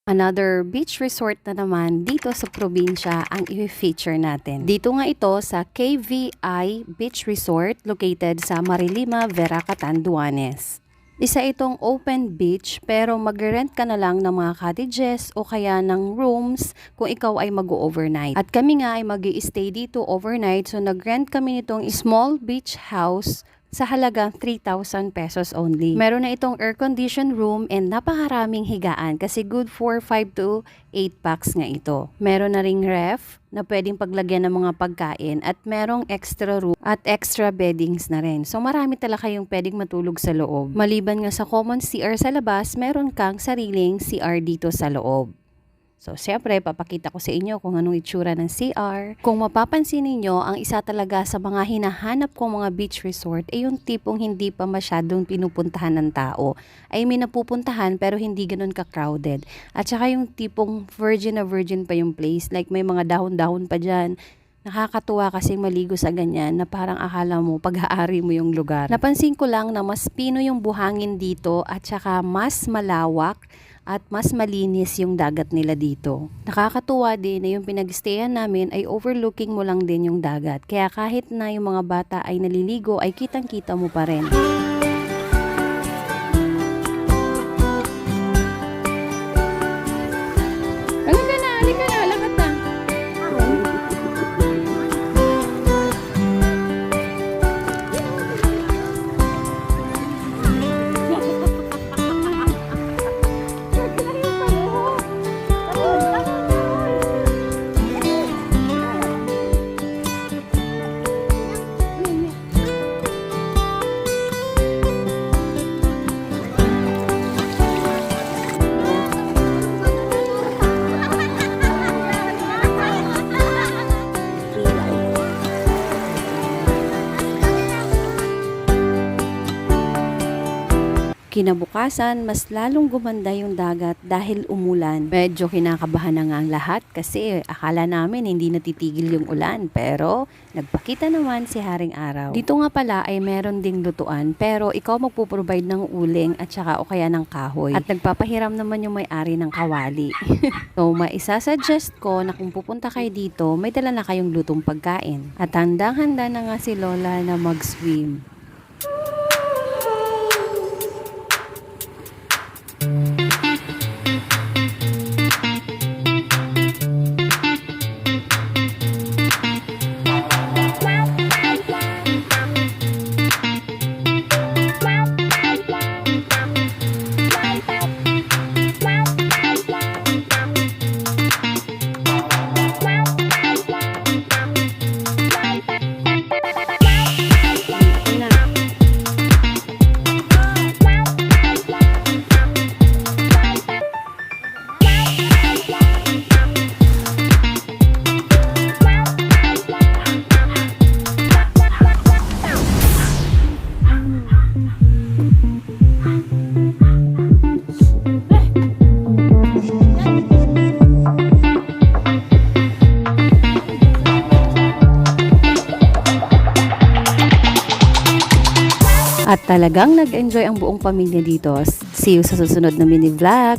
Another beach resort na naman dito sa probinsya ang i-feature natin. Dito nga ito sa KVI Beach Resort located sa Marilima, Vera, Catanduanes. Isa itong open beach pero mag-rent ka na lang ng mga cottages o kaya ng rooms kung ikaw ay mag-overnight. At kami nga ay mag-i-stay dito overnight, so nag-rent kami nitong small beach house sa halagang 3,000 pesos only. Meron na itong air-conditioned room and napakaraming higaan kasi good for 5 to 8 packs nga ito. Meron na ring ref na pwedeng paglagyan ng mga pagkain at merong extra room at extra beddings na rin. So marami talaga kayong pwedeng matulog sa loob. Maliban nga sa common CR sa labas, meron kang sariling CR dito sa loob. So, siyempre, papakita ko sa inyo kung anong itsura ng CR. Kung mapapansin ninyo, ang isa talaga sa mga hinahanap kong mga beach resort ay yung tipong hindi pa masyadong pinupuntahan ng tao. I mean, napupuntahan pero hindi ganun ka-crowded. At saka yung tipong virgin na virgin pa yung place. Like may mga dahon-dahon pa dyan. Nakakatuwa kasi maligo sa ganyan na parang akala mo pag-aari mo yung lugar. Napansin ko lang na mas pino yung buhangin dito at saka mas malawak at mas malinis yung dagat nila dito. Nakakatuwa din na yung pinag-stayan namin ay overlooking mo lang din yung dagat. Kaya kahit na yung mga bata ay naliligo ay kitang-kita mo pa rin. Halika na, lakad na. Kinabukasan, mas lalong gumanda yung dagat dahil umulan. Medyo kinakabahan na nga ang lahat kasi akala namin hindi natitigil yung ulan. Pero nagpakita naman si Haring Araw. Dito nga pala ay meron ding lutuan pero ikaw magpuprovide ng uling at saka o kaya ng kahoy. At nagpapahiram naman yung may-ari ng kawali. So maisasuggest ko na kung pupunta kayo dito, may dala na kayong lutong pagkain. At handang-handa na nga si Lola na mag-swim. At talagang nag-enjoy ang buong pamilya dito. See you sa susunod na mini vlog.